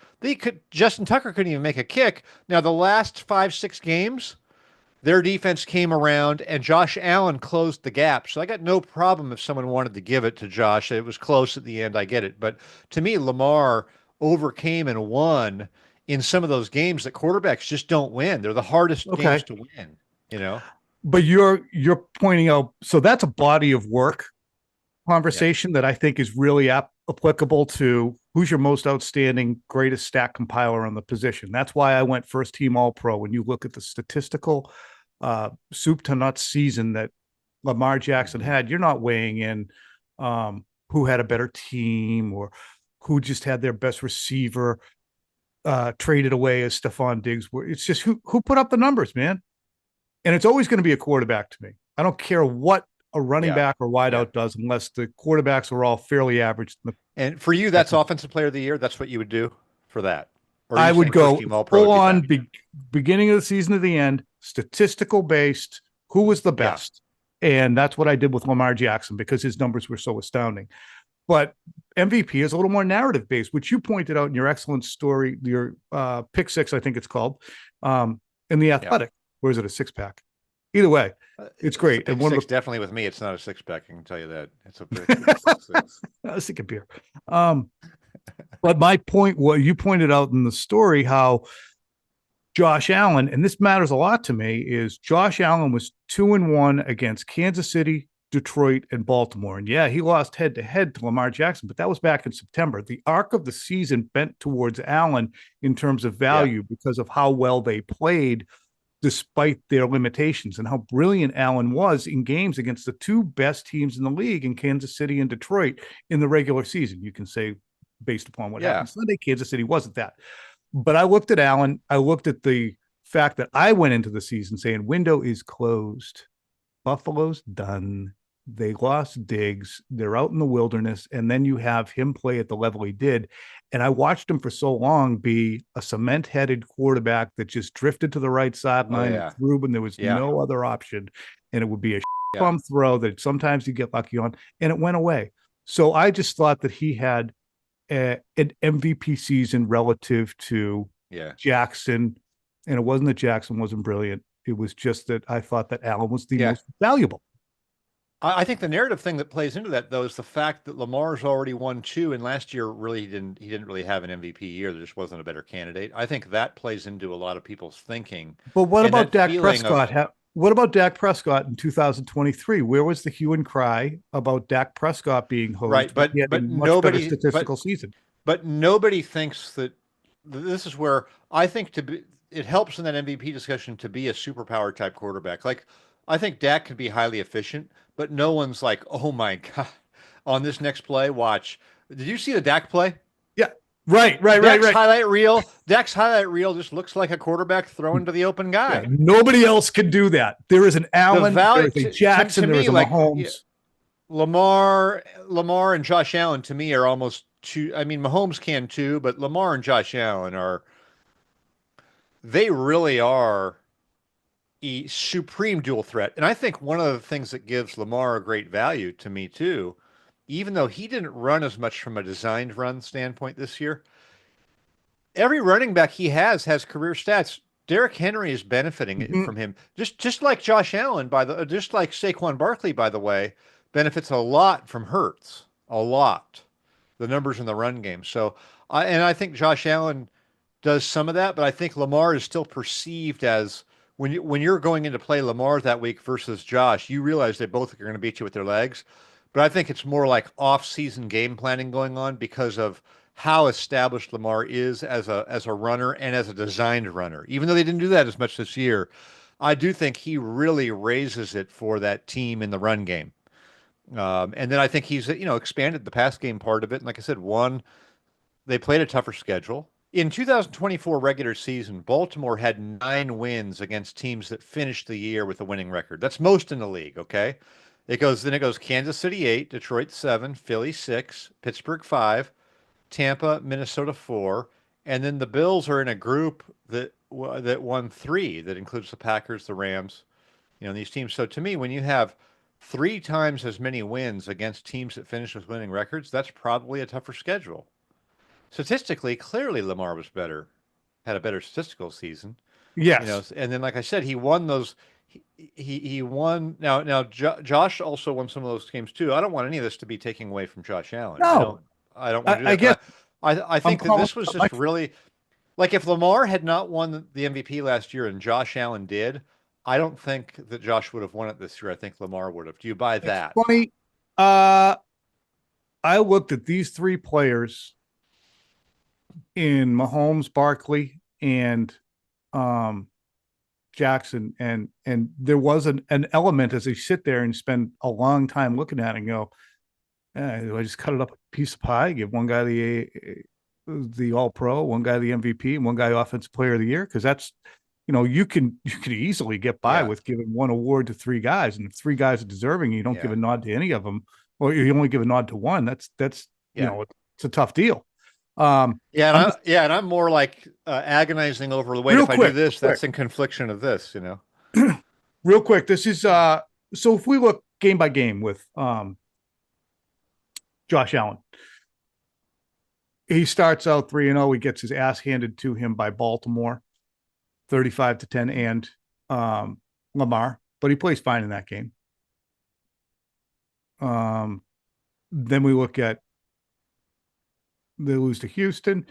Justin Tucker couldn't even make a kick. Now, the last 5-6 games, their defense came around and Josh Allen closed the gap. So I got no problem if someone wanted to give it to Josh. It was close at the end. I get it. But to me, Lamar overcame and won in some of those games that quarterbacks just don't win. They're the hardest games to win, you know? But you're pointing out, so that's a body of work conversation that I think is really applicable to who's your most outstanding, greatest stat compiler on the position. That's why I went first team all pro. When you look at the statistical soup to nuts season that Lamar Jackson had, you're not weighing in who had a better team or who just had their best receiver traded away as Stephon Diggs. It's just who put up the numbers, man. And it's always going to be a quarterback to me. I don't care what a running back or wideout does, unless the quarterbacks are all fairly average. And for you, that's offensive player of the year. That's what you would do for that. Or I would go full on beginning of the season to the end, statistical based. Who was the best? And that's what I did with Lamar Jackson because his numbers were so astounding. But MVP is a little more narrative based, which you pointed out in your excellent story, your pick six, I think it's called, in the Athletic. Or is it a six pack? Either way, it's great. And definitely with me, it's not a six pack. I can tell you that. It's a big six. I was thinking beer. But my point, what you pointed out in the story, how Josh Allen, and this matters a lot to me, is Josh Allen was 2-1 against Kansas City, Detroit, and Baltimore. And yeah, he lost head to head to Lamar Jackson, but that was back in September. The arc of the season bent towards Allen in terms of value because of how well they played despite their limitations and how brilliant Allen was in games against the two best teams in the league in Kansas City and Detroit in the regular season. You can say based upon what happened Sunday, Kansas City wasn't that. But I looked at Allen. I looked at the fact that I went into the season saying window is closed. Buffalo's done. They lost Diggs. They're out in the wilderness. And then you have him play at the level he did. And I watched him for so long be a cement-headed quarterback that just drifted to the right sideline and threw when there was no other option. And it would be a bum throw that sometimes you get lucky on. And it went away. So I just thought that he had an MVP season relative to Jackson. And it wasn't that Jackson wasn't brilliant. It was just that I thought that Allen was the most valuable. I think the narrative thing that plays into that, though, is the fact that Lamar's already won 2, and last year he didn't really have an MVP year. There just wasn't a better candidate. I think that plays into a lot of people's thinking. But what about Dak Prescott? What about Dak Prescott in 2023? Where was the hue and cry about Dak Prescott being hosed? Right, but nobody statistical season. But nobody thinks that this is where I think it helps in that MVP discussion to be a superpower type quarterback. Like I think Dak can be highly efficient, but no one's like, oh my God, on this next play, watch. Did you see the Dak play? Yeah. Right. Dak's highlight reel just looks like a quarterback throwing to the open guy. Yeah, nobody else can do that. There is an Allen, there is a Jackson, there is a Mahomes. Lamar and Josh Allen to me are almost two. I mean, Mahomes can too, but Lamar and Josh Allen they really are a supreme dual threat. And I think one of the things that gives Lamar a great value to me too, even though he didn't run as much from a designed run standpoint this year, every running back he has career stats. Derrick Henry is benefiting from him, just like Josh Allen, just like Saquon Barkley, by the way, benefits a lot from Hurts, a lot. The numbers in the run game. So, I think Josh Allen does some of that, but I think Lamar is still perceived as when you're going in to play Lamar that week versus Josh, you realize they both are going to beat you with their legs. But I think it's more like off-season game planning going on because of how established Lamar is as a runner and as a designed runner. Even though they didn't do that as much this year, I do think he really raises it for that team in the run game. And then I think he's expanded the pass game part of it. And like I said, they played a tougher schedule. In 2024 regular season, Baltimore had 9 wins against teams that finished the year with a winning record. That's most in the league, okay? It goes Kansas City 8, Detroit 7, Philly 6, Pittsburgh 5, Tampa, Minnesota 4, and then the Bills are in a group that won 3, that includes the Packers, the Rams, these teams. So to me, when you have 3 times as many wins against teams that finish with winning records, that's probably a tougher schedule. Statistically, clearly Lamar was better, had a better statistical season. Yes. And then, like I said, he won those. He won. Now, Josh also won some of those games too. I don't want any of this to be taking away from Josh Allen. No, I don't want to do that. I guess I think that this was just really like if Lamar had not won the MVP last year and Josh Allen did, I don't think that Josh would have won it this year. I think Lamar would have. Do you buy that? It's funny. I looked at these 3 players in Mahomes, Barkley, and Jackson, and there was an element as they sit there and spend a long time looking at it and go, I just cut it up a piece of pie, give one guy the All-Pro, one guy the MVP, and one guy Offensive Player of the Year, because that's you can easily get by with giving one award to 3 guys, and if 3 guys are deserving, you don't give a nod to any of them, or you only give a nod to one. That's it's a tough deal. And I'm more like agonizing over the way if I do this, that's in confliction of this, Real quick, this is so if we look game by game with Josh Allen, he starts out 3-0. He gets his ass handed to him by Baltimore, 35-10, and Lamar, but he plays fine in that game. Then we look at they lose to Houston,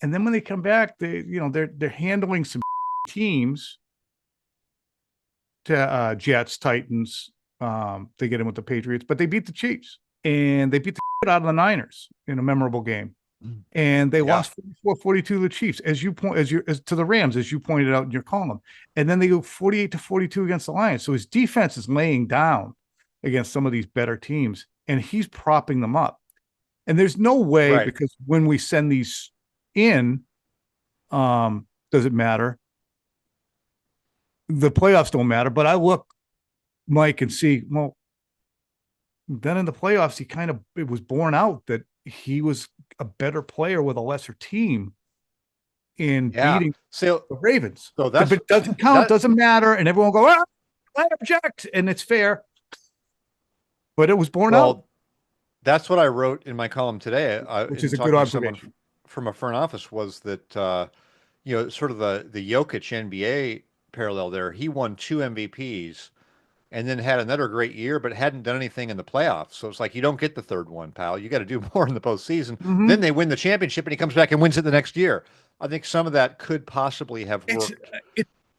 and then when they come back, they're handling some teams. To Jets, Titans, they get in with the Patriots, but they beat the Chiefs and they beat the shit out of the Niners in a memorable game, and they lost 44-42 to the Chiefs, as to the Rams, as you pointed out in your column, and then they go 48-42 against the Lions. So his defense is laying down against some of these better teams, and he's propping them up. And there's no way, because when we send these in, does it matter? The playoffs don't matter. But I look, Mike, and see, well, then in the playoffs, it was borne out that he was a better player with a lesser team in beating the Ravens. So if it doesn't count, doesn't matter. And everyone will go, I object. And it's fair. But it was borne out. That's what I wrote in my column today, which is a good observation from a front office, was that sort of the Jokic NBA parallel there. He won 2 MVPs and then had another great year, but hadn't done anything in the playoffs. So it's like, you don't get the third one, pal. You got to do more in the postseason. Mm-hmm. Then they win the championship, and he comes back and wins it the next year. I think some of that could possibly have worked.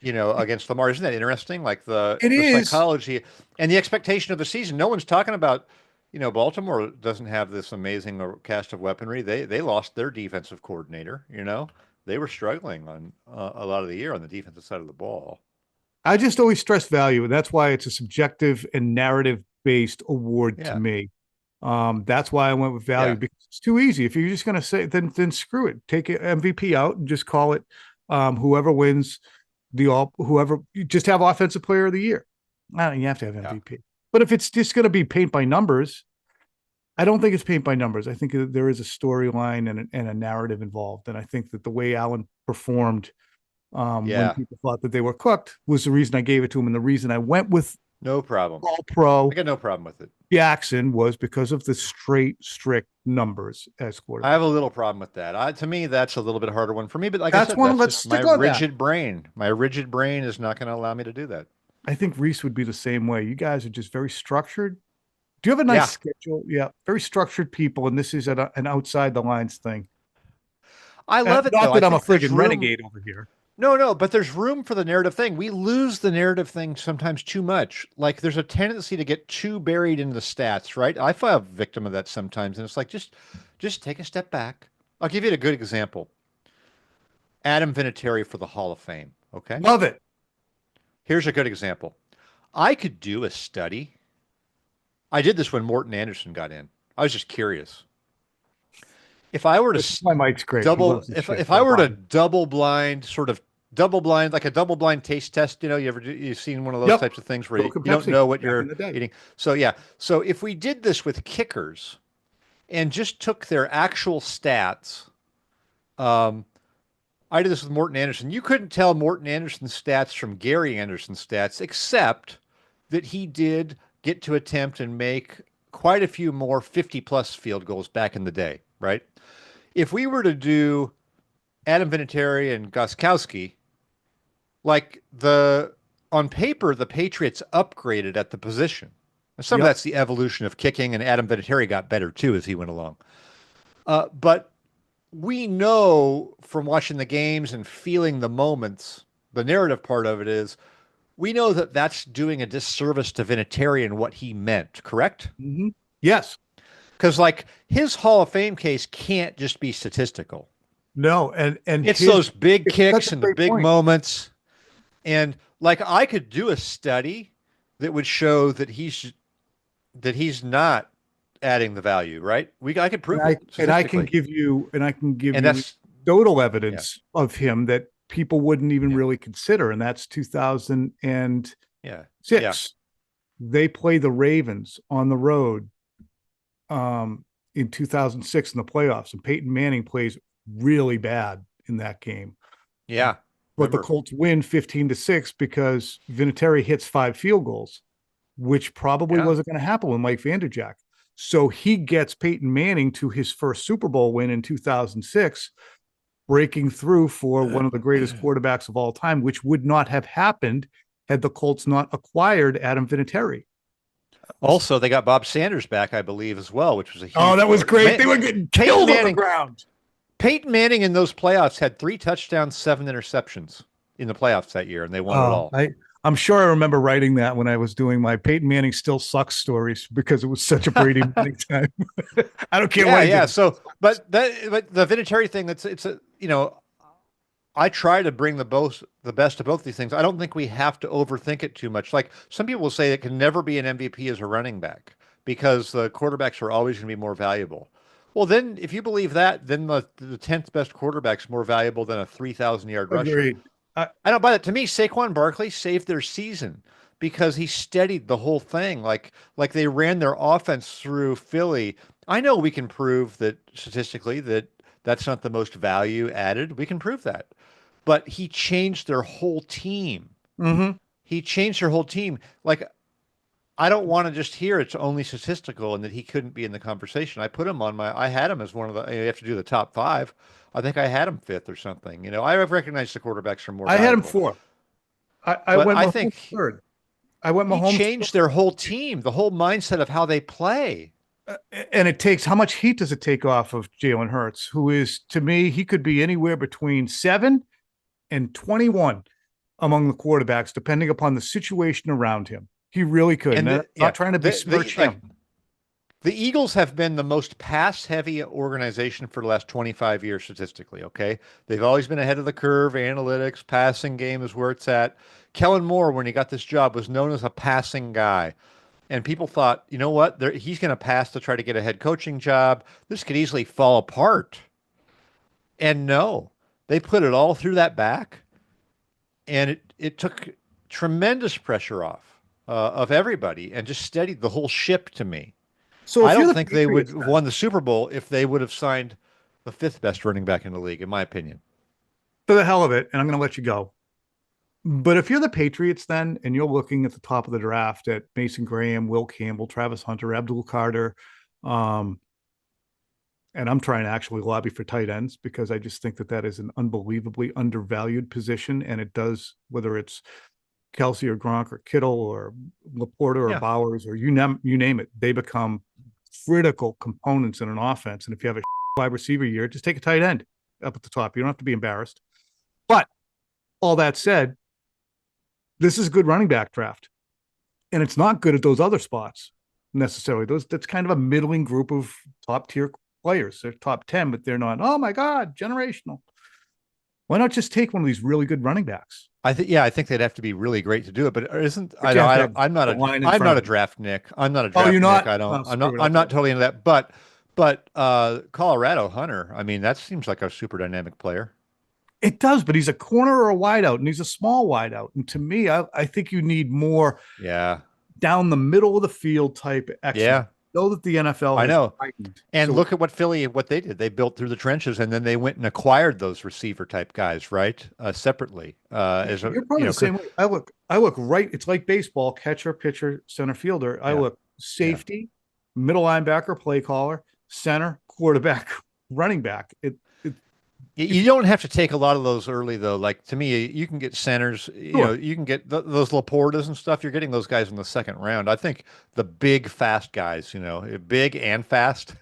Against Lamar. Isn't that interesting? Like the psychology and the expectation of the season. No one's talking about. Baltimore doesn't have this amazing cast of weaponry. They lost their defensive coordinator. They were struggling on a lot of the year on the defensive side of the ball. I just always stress value, and that's why it's a subjective and narrative-based award to me. That's why I went with value, because it's too easy. If you're just going to say, then screw it. Take MVP out and just call it whoever wins whoever. You just have Offensive Player of the Year. You have to have MVP. But if it's just going to be paint by numbers, I don't think it's paint by numbers. I think there is a storyline and a narrative involved. And I think that the way Allen performed when people thought that they were cooked was the reason I gave it to him. And the reason I went with No problem. All pro I got no problem with it. Jackson was because of the strict numbers as I quarterback. have a little problem with that. To me, that's a little bit harder one for me. But like I That's said, one. that's Let's just my stick on that. rigid brain. My rigid brain is not going to allow me to do that. I think Reese would be the same way. You guys are just very structured. Do you have a Yeah. nice schedule? Yeah, very structured people, and this is an outside the lines thing. I love it, Not though. that I I'm a think there's friggin' room. renegade over here. No, but there's room for the narrative thing. We lose the narrative thing sometimes too much. Like there's a tendency to get too buried in the stats, right? I fall a victim of that sometimes, and it's like just take a step back. I'll give you a good example. Adam Vinatieri for the Hall of Fame. Okay, Love it. here's a good example. I could do a study. I did this when Morton Anderson got in. I was just curious. If I were to My mic's great. He double, loves this shit. if I were to double blind, like a double blind taste test, you've seen one of those Yep. types of things where you Coke and don't Pepsi know what back you're in the day. eating. So yeah. So if we did this with kickers and just took their actual stats, I did this with Morton Anderson. You couldn't tell Morton Anderson's stats from Gary Anderson's stats, except that he did get to attempt and make quite a few more 50-plus field goals back in the day, right? If we were to do Adam Vinatieri and Gostkowski, on paper, the Patriots upgraded at the position. And some of that's the evolution of kicking, and Adam Vinatieri got better too as he went along. But we know from watching the games and feeling the moments, the narrative part of it is, we know that that's doing a disservice to Vinatieri and what he meant, correct? Mm-hmm. Yes. Because like his Hall of Fame case can't just be statistical. No, and it's those big kicks and the big point. moments. And like I could do a study that would show that he's not adding the value, right? I could prove it. And I can give you that's total evidence of him that people wouldn't even really consider, and that's 2006. Yeah. They play the Ravens on the road in 2006 in the playoffs, and Peyton Manning plays really bad in that game. Yeah. But the Colts win 15-6 because Vinatieri hits 5 field goals, which probably wasn't going to happen with Mike Vanderjagt. So he gets Peyton Manning to his first Super Bowl win in 2006, breaking through for one of the greatest quarterbacks of all time, which would not have happened had the Colts not acquired Adam Vinatieri. Also, they got Bob Sanders back, I believe, as well, which was a huge that was great. They were getting killed on the ground. Peyton Manning in those playoffs had 3 touchdowns, 7 interceptions in the playoffs that year, and they won it all. I'm sure I remember writing that when I was doing my Peyton Manning still sucks stories because it was such a Brady Manning time. I don't care what. Yeah. So, but the Vinatieri thing, I try to bring the best of both these things. I don't think we have to overthink it too much. Like some people will say it can never be an MVP as a running back because the quarterbacks are always going to be more valuable. Well, then if you believe that, then the 10th best quarterback's more valuable than a 3,000-yard rusher. Agreed. I don't buy that. To me, Saquon Barkley saved their season because he steadied the whole thing. Like they ran their offense through Philly. I know we can prove that statistically that that's not the most value added. We can prove that. But he changed their whole team. Mm-hmm. He changed their whole team. Like, I don't want to just hear it's only statistical and that he couldn't be in the conversation. I put him on I had him as one of you have to do the top 5. I think I had him 5th or something. I recognized the quarterbers are more valuable. I had him 4th. I think 3rd. I went Mahomes. He changed their whole team, the whole mindset of how they play. And it takes, how much heat does it take off of Jalen Hurts, who is, to me, he could be anywhere between 7 and 21 among the quarterbacks, depending upon the situation around him. He really could. And not trying to besmirch him. The Eagles have been the most pass-heavy organization for the last 25 years statistically, okay? They've always been ahead of the curve. Analytics, passing game is where it's at. Kellen Moore, when he got this job, was known as a passing guy. And people thought, you know what? He's going to pass to try to get a head coaching job. This could easily fall apart. And no, they put it all through that back. And it took tremendous pressure off of everybody and just steadied the whole ship to me. So I don't think they would have won the Super Bowl if they would have signed the 5th best running back in the league, in my opinion. For the hell of it, and I'm going to let you go. But if you're the Patriots then, and you're looking at the top of the draft at Mason Graham, Will Campbell, Travis Hunter, Abdul Carter, and I'm trying to actually lobby for tight ends because I just think that is an unbelievably undervalued position. And it does, whether it's Kelsey or Gronk or Kittle or Laporta or Bowers or you name it, they become critical components in an offense. And if you have a wide receiver year, just take a tight end up at the top. You don't have to be embarrassed. But all that said, this is a good running back draft. And it's not good at those other spots necessarily. That's kind of a middling group of top tier players. They're top 10, but they're not, oh my God, generational. Why not just take one of these really good running backs? I think they'd have to be really great to do it, but isn't I'm not a draft Nick. I'm not a draft you're not? Nick. I'm not totally into that. But Colorado Hunter, I mean, that seems like a super dynamic player. It does, but he's a corner or a wideout, and he's a small wideout. And to me, I think you need more down the middle of the field type excellence. Yeah. Know that the NFL I know. Heightened. And look at what they did. They built through the trenches, and then they went and acquired those receiver type guys, right? Separately. You're probably the same way. I look right. It's like baseball: catcher, pitcher, center fielder. I look safety, middle linebacker, play caller, center, quarterback, running back. You don't have to take a lot of those early, though. Like, to me, you can get centers, you can get those Laportas and stuff. You're getting those guys in the second round. I think the big, fast guys, big and fast,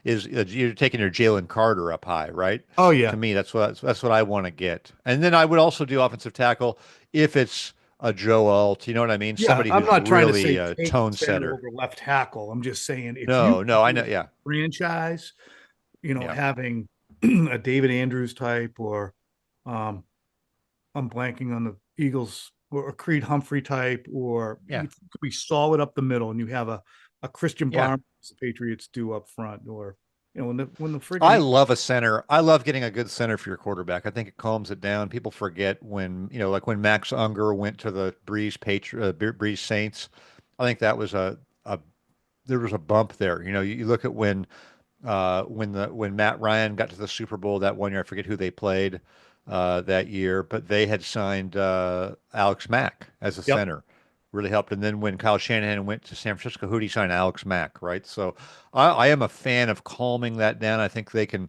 is you're taking your Jalen Carter up high, right? Oh, yeah. To me, that's what I want to get. And then I would also do offensive tackle if it's a Joe Alt, you know what I mean? Yeah, somebody I'm who's not trying really to say a tone setter. Over left tackle. I'm just saying, if I know, yeah. Franchise, having a David Andrews type, or I'm blanking on the Eagles, or a Creed Humphrey type, or you could be solid up the middle, and you have a Christian Barnes, the Patriots do up front, or when the freaking. I love a center. I love getting a good center for your quarterback. I think it calms it down. People forget when like when Max Unger went to the Breeze Saints. I think that was there was a bump there. You look at when Matt Ryan got to the Super Bowl that one year, I forget who they played that year, but they had signed Alex Mack as a center, really helped. And then when Kyle Shanahan went to San Francisco, who'd he sign? Alex Mack, right? So I am a fan of calming that down. I think they can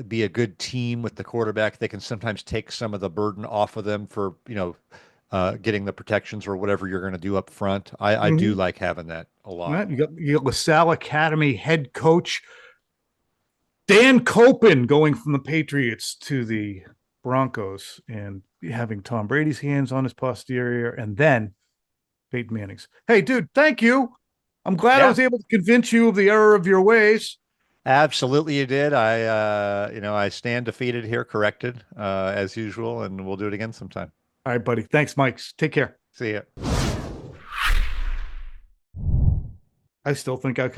be a good team with the quarterback. They can sometimes take some of the burden off of them for, getting the protections or whatever you're going to do up front. I do like having that a lot. Right. You got LaSalle Academy head coach Dan Copen going from the Patriots to the Broncos and having Tom Brady's hands on his posterior, and then Peyton Manning's. Hey, dude, thank you. I'm glad I was able to convince you of the error of your ways. Absolutely, you did. I stand defeated here, corrected as usual, and we'll do it again sometime. All right, buddy. Thanks, Mike. Take care. See ya. I still think I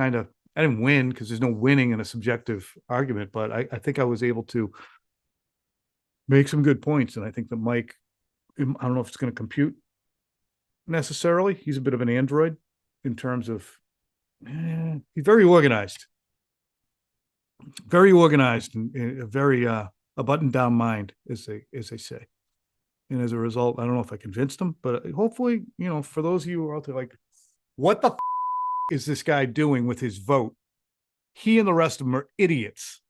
didn't win, because there's no winning in a subjective argument, but I think I was able to make some good points. And I think that Mike, I don't know if it's going to compute necessarily. He's a bit of an android in terms of, he's very organized and a very, a button down mind, as they say. And as a result, I don't know if I convinced him, but hopefully, for those of you who are out there like, what the is this guy doing with his vote? He and the rest of them are idiots.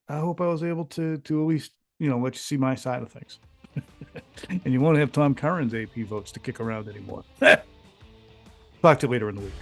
I hope I was able to at least, let you see my side of things. And you won't have Tom Curran's AP votes to kick around anymore. Talk to you later in the week.